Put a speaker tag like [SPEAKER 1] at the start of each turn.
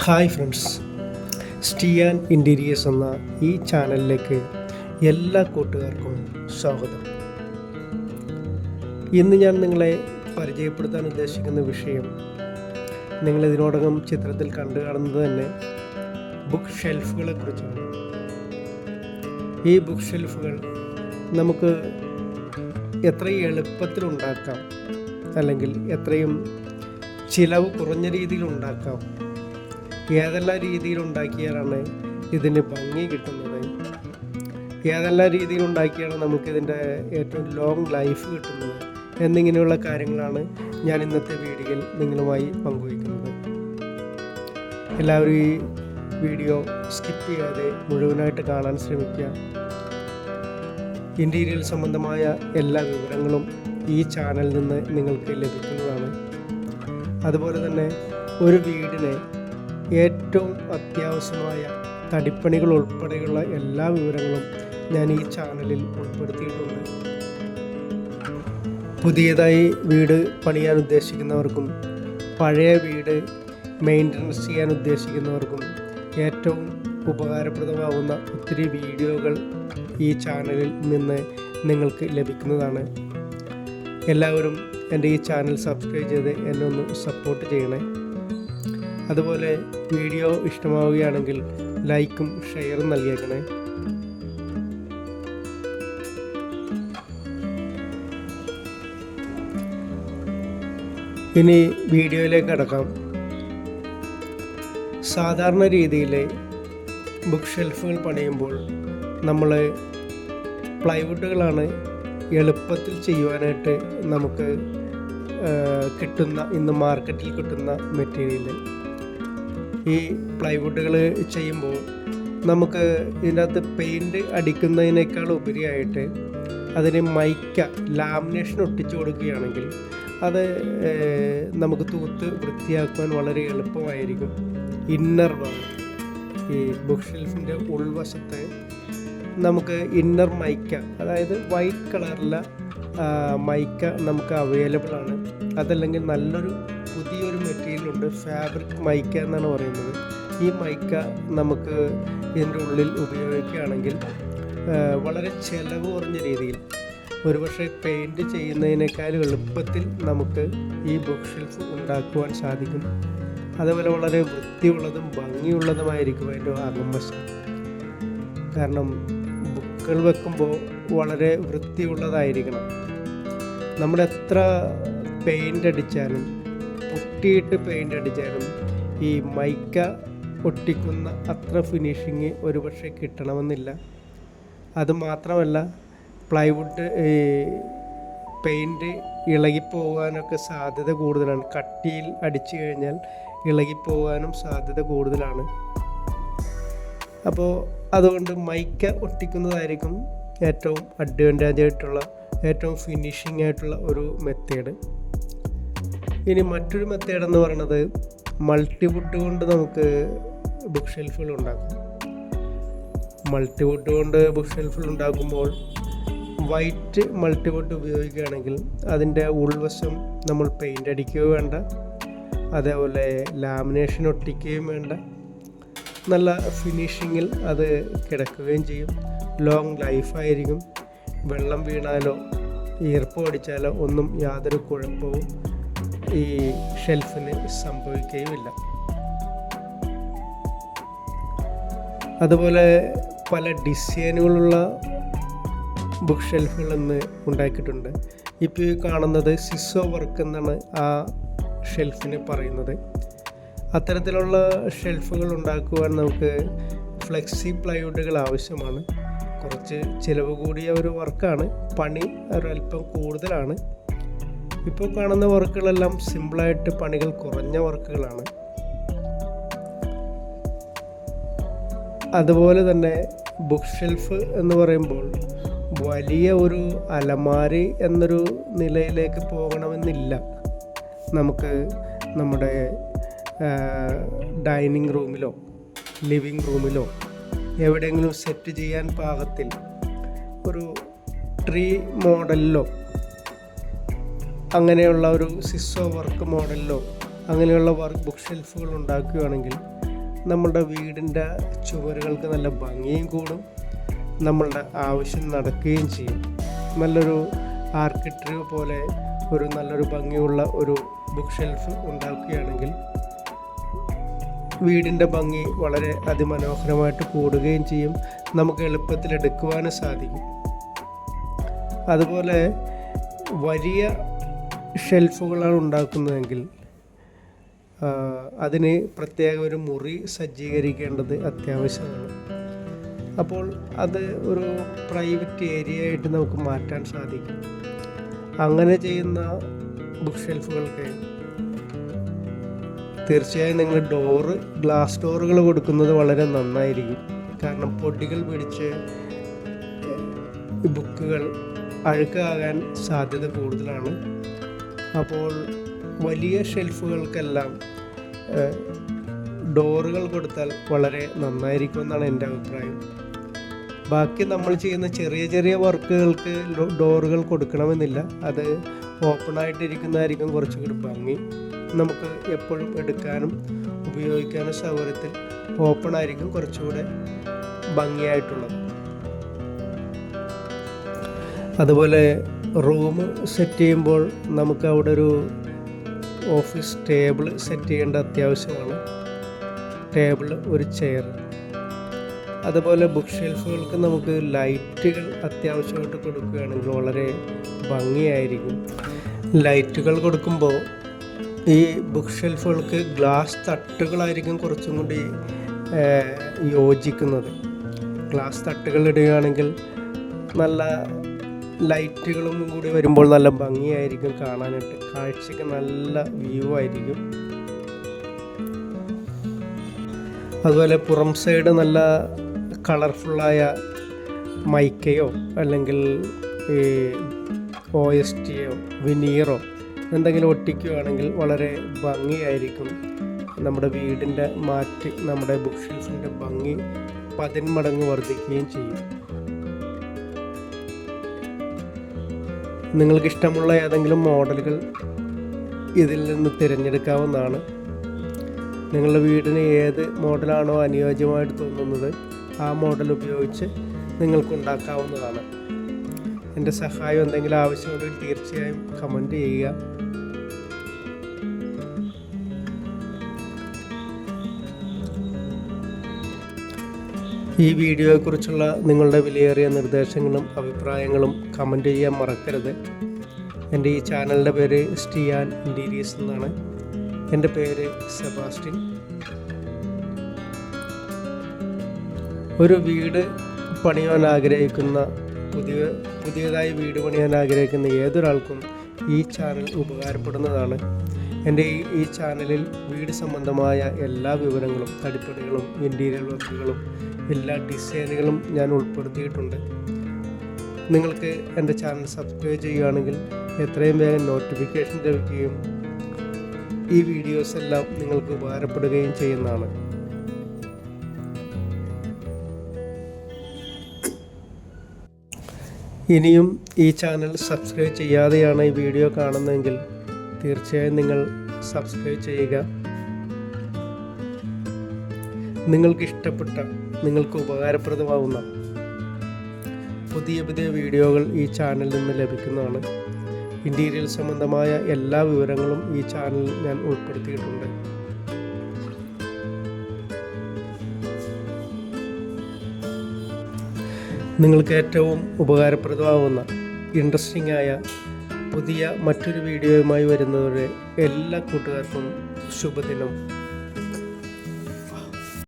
[SPEAKER 1] Hi friends, സ്റ്റീയാൻ interiors എന്ന ഈ ചാനലിലേക്ക് എല്ലാ കൂട്ടുകാർക്കും സ്വാഗതം. ഇന്ന് ഞാൻ നിങ്ങളെ പരിചയപ്പെടുത്താൻ ഉദ്ദേശിക്കുന്ന വിഷയം നിങ്ങളിതിനോടകം ചിത്രത്തിൽ കണ്ടു കാണുന്നത് തന്നെ ബുക്ക് ഷെൽഫുകളെ കുറിച്ചാണ്. ഈ ബുക്ക് ഷെൽഫുകൾ നമുക്ക് എത്രയും എളുപ്പത്തിലുണ്ടാക്കാം, അല്ലെങ്കിൽ എത്രയും ചിലവ് കുറഞ്ഞ രീതിയിൽ ഉണ്ടാക്കാം, ഏതെല്ലാം രീതിയിൽ ഉണ്ടാക്കിയാലാണ് ഇതിന് ഭംഗി കിട്ടുന്നത്, ഏതെല്ലാം രീതിയിൽ ഉണ്ടാക്കിയാണ് നമുക്കിതിൻ്റെ ഏറ്റവും ലോങ് ലൈഫ് കിട്ടുന്നത് എന്നിങ്ങനെയുള്ള കാര്യങ്ങളാണ് ഞാൻ ഇന്നത്തെ വീഡിയോയിൽ നിങ്ങളുമായി പങ്കുവയ്ക്കുന്നത്. എല്ലാവരും ഈ വീഡിയോ സ്കിപ്പ് ചെയ്യാതെ മുഴുവനായിട്ട് കാണാൻ ശ്രമിക്കുക. ഇൻറ്റീരിയർ സംബന്ധമായ എല്ലാ വിവരങ്ങളും ഈ ചാനലിൽ നിന്ന് നിങ്ങൾക്ക് ലഭിക്കുന്നതാണ്. അതുപോലെ തന്നെ ഒരു വീടിന് ഏറ്റവും അത്യാവശ്യമായ തടിപ്പണികൾ ഉൾപ്പെടെയുള്ള എല്ലാ വിവരങ്ങളും ഞാൻ ഈ ചാനലിൽ ഉൾപ്പെടുത്തിയിട്ടുണ്ട്. പുതിയതായി വീട് പണിയാൻ ഉദ്ദേശിക്കുന്നവർക്കും പഴയ വീട് മെയിൻ്റനൻസ് ചെയ്യാൻ ഉദ്ദേശിക്കുന്നവർക്കും ഏറ്റവും ഉപകാരപ്രദമാകുന്ന ഒത്തിരി വീഡിയോകൾ ഈ ചാനലിൽ നിന്ന് നിങ്ങൾക്ക് ലഭിക്കുന്നതാണ്. എല്ലാവരും എൻ്റെ ഈ ചാനൽ സബ്സ്ക്രൈബ് ചെയ്ത് എന്നെ ഒന്ന് സപ്പോർട്ട് ചെയ്യണേ. അതുപോലെ വീഡിയോ ഇഷ്ടമാവുകയാണെങ്കിൽ ലൈക്കും ഷെയറും നൽകിയേക്കണേ. ഇനി വീഡിയോയിലേക്ക് കടക്കാം. സാധാരണ രീതിയിൽ ബുക്ക് ഷെൽഫുകൾ പണിയുമ്പോൾ നമ്മൾ പ്ലൈവുഡുകളാണ് എളുപ്പത്തിൽ ചെയ്യുവാനായിട്ട് നമുക്ക് കിട്ടുന്ന, ഇന്ന് മാർക്കറ്റിൽ കിട്ടുന്ന മെറ്റീരിയൽ. ഈ പ്ലൈവുഡുകൾ ചെയ്യുമ്പോൾ നമുക്ക് ഇതിനകത്ത് പെയിൻറ് അടിക്കുന്നതിനേക്കാൾ ഉപരിയായിട്ട് അതിന് ലാമിനേഷൻ ഒട്ടിച്ചു കൊടുക്കുകയാണെങ്കിൽ അത് നമുക്ക് തൂത്ത് വൃത്തിയാക്കുവാൻ വളരെ എളുപ്പമായിരിക്കും. ഇന്നർ ഭാഗം, ഈ ബുക്ക് ഷെൽഫിൻ്റെ ഉൾവശത്ത് നമുക്ക് ഇന്നർ മൈക്ക, അതായത് വൈറ്റ് കളറിലെ മൈക്ക നമുക്ക് അവൈലബിൾ ആണ്. അതല്ലെങ്കിൽ നല്ലൊരു പുതിയൊരു മെറ്റീരിയലുണ്ട്, ഫാബ്രിക് മൈക്ക എന്നാണ് പറയുന്നത്. ഈ മൈക്ക നമുക്ക് ഇതിൻ്റെ ഉള്ളിൽ ഉപയോഗിക്കുകയാണെങ്കിൽ വളരെ ചിലവ് കുറഞ്ഞ രീതിയിൽ, ഒരുപക്ഷെ പെയിൻറ് ചെയ്യുന്നതിനേക്കാൾ എളുപ്പത്തിൽ നമുക്ക് ഈ ബുക്ക് ഷെൽഫ് ഉണ്ടാക്കുവാൻ സാധിക്കും. അതുപോലെ വളരെ വൃത്തിയുള്ളതും ഭംഗിയുള്ളതുമായിരിക്കും അതിൻ്റെ അകംവശം. കാരണം ബുക്കുകൾ വെക്കുമ്പോൾ വളരെ വൃത്തിയുള്ളതായിരിക്കണം. നമ്മൾ എത്ര പെയിൻ്റ് അടിച്ചാലും, പൊട്ടിയിട്ട് പെയിൻ്റ് അടിച്ചാലും ഈ മൈക്ക ഒട്ടിക്കുന്ന അത്ര ഫിനിഷിങ് ഒരുപക്ഷെ കിട്ടണമെന്നില്ല. അതുമാത്രമല്ല, പ്ലൈവുഡ് പെയിൻറ് ഇളകിപ്പോകാനൊക്കെ സാധ്യത കൂടുതലാണ്. കട്ടിയിൽ അടിച്ചു കഴിഞ്ഞാൽ ഇളകിപ്പോകാനും സാധ്യത കൂടുതലാണ്. അപ്പോൾ അതുകൊണ്ട് മൈക്ക ഒട്ടിക്കുന്നതായിരിക്കും ഏറ്റവും അഡ്വാൻറ്റേജ് ആയിട്ടുള്ള, ഏറ്റവും ഫിനിഷിംഗ് ആയിട്ടുള്ള ഒരു മെത്തേഡ്. ഇനി മറ്റൊരു മെത്തേഡ് എന്ന് പറയുന്നത് മൾട്ടിവുഡ് കൊണ്ട് നമുക്ക് ബുക്ക് ഷെൽഫുകൾ ഉണ്ടാക്കും. മൾട്ടിവുഡ് കൊണ്ട് ബുക്ക് ഷെൽഫുകൾ ഉണ്ടാക്കുമ്പോൾ വൈറ്റ് മൾട്ടിവുഡ് ഉപയോഗിക്കുകയാണെങ്കിൽ അതിൻ്റെ ഉൾവശം നമ്മൾ പെയിൻ്റ് അടിക്കുകയോ വേണ്ട, അതേപോലെ ലാമിനേഷൻ ഒട്ടിക്കുകയും വേണ്ട. നല്ല ഫിനിഷിങ്ങിൽ അത് കിടക്കുകയും ചെയ്യും. ലോങ് ലൈഫായിരിക്കും. വെള്ളം വീണാലോ ഈർപ്പം അടിച്ചാലോ ഒന്നും യാതൊരു കുഴപ്പവും ഈ ഷെൽഫിന് സംഭവിക്കുകയുമില്ല. അതുപോലെ പല ഡിസൈനുകളുള്ള ബുക്ക് ഷെൽഫുകൾ ഇന്ന് ഉണ്ടാക്കിയിട്ടുണ്ട്. ഇപ്പോൾ ഈ കാണുന്നത് സിസോ വർക്ക് എന്നാണ് ആ ഷെൽഫിന് പറയുന്നത്. അത്തരത്തിലുള്ള ഷെൽഫുകൾ ഉണ്ടാക്കുവാൻ നമുക്ക് ഫ്ലെക്സി പ്ലൈവുഡുകൾ ആവശ്യമാണ്. കുറച്ച് ചിലവ് കൂടിയ ഒരു വർക്കാണ്, പണി ഒരല്പം കൂടുതലാണ്. ഇപ്പോൾ കാണുന്ന വർക്കുകളെല്ലാം സിമ്പിളായിട്ട് പണികൾ കുറഞ്ഞ വർക്കുകളാണ്. അതുപോലെ തന്നെ ബുക്ക് ഷെൽഫ് എന്ന് പറയുമ്പോൾ വലിയ ഒരു അലമാരി എന്നൊരു നിലയിലേക്ക് പോകണമെന്നില്ല. നമുക്ക് നമ്മുടെ ഡൈനിങ് റൂമിലോ ലിവിങ് റൂമിലോ എവിടെയെങ്കിലും സെറ്റ് ചെയ്യാൻ പാകത്തിൽ ഒരു ട്രീ മോഡലിലോ അങ്ങനെയുള്ള ഒരു സിസോ വർക്ക് മോഡലിലോ അങ്ങനെയുള്ള ബുക്ക് ഷെൽഫുകൾ ഉണ്ടാക്കുകയാണെങ്കിൽ നമ്മളുടെ വീടിൻ്റെ ചുവരുകൾക്ക് നല്ല ഭംഗിയും കൂടും, നമ്മളുടെ ആവശ്യം നടക്കുകയും ചെയ്യും. നല്ലൊരു ആർക്കിടെക്ചർ പോലെ നല്ലൊരു ഭംഗിയുള്ള ഒരു ബുക്ക് ഷെൽഫ് ഉണ്ടാക്കുകയാണെങ്കിൽ വീടിൻ്റെ ഭംഗി വളരെ അതിമനോഹരമായിട്ട് കൂടുകയും ചെയ്യും, നമുക്ക് എളുപ്പത്തിൽ എടുക്കുവാനും സാധിക്കും. അതുപോലെ വലിയ ഷെൽഫുകളാണ് ഉണ്ടാക്കുന്നതെങ്കിൽ അതിന് പ്രത്യേക ഒരു മുറി സജ്ജീകരിക്കേണ്ടത് അത്യാവശ്യമാണ്. അപ്പോൾ അത് ഒരു പ്രൈവറ്റ് ഏരിയ ആയിട്ട് നമുക്ക് മാറ്റാൻ സാധിക്കും. അങ്ങനെ ചെയ്യുന്ന ബുക്ക് ഷെൽഫുകൾക്ക് തീർച്ചയായും നിങ്ങൾ ഗ്ലാസ് ഡോറുകൾ കൊടുക്കുന്നത് വളരെ നന്നായിരിക്കും. കാരണം പൊടികൾ പിടിച്ച് ബുക്കുകൾ അഴുക്കാകാൻ സാധ്യത കൂടുതലാണ്. അപ്പോൾ വലിയ ഷെൽഫുകൾക്കെല്ലാം ഡോറുകൾ കൊടുത്താൽ വളരെ നന്നായിരിക്കുമെന്നാണ് എൻ്റെ അഭിപ്രായം. ബാക്കി നമ്മൾ ചെയ്യുന്ന ചെറിയ ചെറിയ വർക്കുകൾക്ക് ഡോറുകൾ കൊടുക്കണമെന്നില്ല. അത് ഓപ്പണായിട്ടിരിക്കുന്നതായിരിക്കും കുറച്ചുകൂടി ഭംഗി. നമുക്ക് എപ്പോഴും എടുക്കാനും ഉപയോഗിക്കാനും സൗകര്യത്തിൽ ഓപ്പണായിരിക്കും കുറച്ചുകൂടെ ഭംഗിയായിട്ടുള്ളത്. അതുപോലെ റൂം സെറ്റ് ചെയ്യുമ്പോൾ നമുക്ക് അവിടെ ഒരു ഓഫീസ് ടേബിൾ സെറ്റ് ചെയ്യേണ്ട അത്യാവശ്യമാണ്. ടേബിൾ, ഒരു ചെയർ. അതുപോലെ ബുക്ക് ഷെൽഫുകൾക്ക് നമുക്ക് ലൈറ്റുകൾ അത്യാവശ്യമായിട്ട് കൊടുക്കുകയാണെങ്കിൽ വളരെ ഭംഗിയായിരിക്കും. ലൈറ്റുകൾ കൊടുക്കുമ്പോൾ ഈ ബുക്ക് ഷെൽഫുകൾക്ക് ഗ്ലാസ് തട്ടുകളായിരിക്കും കുറച്ചും കൂടി യോജിക്കുന്നത്. ഗ്ലാസ് തട്ടുകൾ ഇടുകയാണെങ്കിൽ നല്ല ലൈറ്റുകളും കൂടി വരുമ്പോൾ നല്ല ഭംഗിയായിരിക്കും കാണാനായിട്ട്, കാഴ്ചയ്ക്ക് നല്ല വ്യൂ ആയിരിക്കും. അതുപോലെ പുറം സൈഡ് നല്ല കളർഫുള്ളായ മൈക്കയോ അല്ലെങ്കിൽ OSTയോ വിനീറോ എന്തെങ്കിലും ഒട്ടിക്കുകയാണെങ്കിൽ വളരെ ഭംഗിയായിരിക്കും. നമ്മുടെ വീടിൻ്റെ നമ്മുടെ ബുക്ക് ഷെൽഫിൻ്റെ ഭംഗി 10 മടങ്ങ് വർദ്ധിക്കുകയും ചെയ്യും. നിങ്ങൾക്കിഷ്ടമുള്ള ഏതെങ്കിലും മോഡലുകൾ ഇതിൽ നിന്ന് തിരഞ്ഞെടുക്കാവുന്നതാണ്. നിങ്ങളുടെ വീടിന് ഏത് മോഡലാണോ അനുയോജ്യമായിട്ട് തോന്നുന്നത് ആ മോഡൽ ഉപയോഗിച്ച് നിങ്ങൾക്കുണ്ടാക്കാവുന്നതാണ്. എൻ്റെ സഹായം എന്തെങ്കിലും ആവശ്യമുണ്ടെങ്കിൽ തീർച്ചയായും കമൻറ്റ് ചെയ്യുക. ഈ വീഡിയോയെക്കുറിച്ചുള്ള നിങ്ങളുടെ വിലയേറിയ നിർദ്ദേശങ്ങളും അഭിപ്രായങ്ങളും കമൻറ്റ് ചെയ്യാൻ മറക്കരുത്. എൻ്റെ ഈ ചാനലിൻ്റെ പേര് സ്റ്റിയാൻ ഇൻറ്റീരിയേഴ്സ് എന്നാണ്. എൻ്റെ പേര് സെബാസ്റ്റ്യൻ. ഒരു വീട് പണിയാൻ ആഗ്രഹിക്കുന്ന പുതിയതായി വീട് പണിയാൻ ആഗ്രഹിക്കുന്ന ഏതൊരാൾക്കും ഈ ചാനൽ ഉപകാരപ്പെടുന്നതാണ്. എൻ്റെ ഈ ചാനലിൽ വീട് സംബന്ധമായ എല്ലാ വിവരങ്ങളും, തടിപ്പണികളും, ഇൻറ്റീരിയർ വർക്കുകളും, എല്ലാ ഡിസൈനുകളും ഞാൻ ഉൾപ്പെടുത്തിയിട്ടുണ്ട്. നിങ്ങൾക്ക് എൻ്റെ ചാനൽ സബ്സ്ക്രൈബ് ചെയ്യുകയാണെങ്കിൽ എത്രയും വേഗം നോട്ടിഫിക്കേഷൻ ലഭിക്കുകയും ഈ വീഡിയോസ് എല്ലാം നിങ്ങൾക്ക് ഉപകാരപ്പെടുകയും ചെയ്യുന്നതാണ്. ഇനിയും ഈ ചാനൽ സബ്സ്ക്രൈബ് ചെയ്യാതെയാണ് ഈ വീഡിയോ കാണുന്നതെങ്കിൽ തീർച്ചയായും നിങ്ങൾ സബ്സ്ക്രൈബ് ചെയ്യുക. നിങ്ങൾക്ക് ഇഷ്ടപ്പെട്ട, നിങ്ങൾക്ക് ഉപകാരപ്രദമാകുന്ന പുതിയ പുതിയ വീഡിയോകൾ ഈ ചാനലിൽ നിന്ന് ലഭിക്കുന്നതാണ്. ഇൻറ്റീരിയർ സംബന്ധമായ എല്ലാ വിവരങ്ങളും ഈ ചാനലിൽ ഞാൻ ഉൾപ്പെടുത്തിയിട്ടുണ്ട്. നിങ്ങൾക്ക് ഏറ്റവും ഉപകാരപ്രദമാകുന്ന ഇൻട്രസ്റ്റിംഗ് ആയ പുതിയ മറ്റൊരു വീഡിയോയുമായി വരുന്നവരെ എല്ലാ കൂട്ടുകാർക്കും ശുഭദിനം.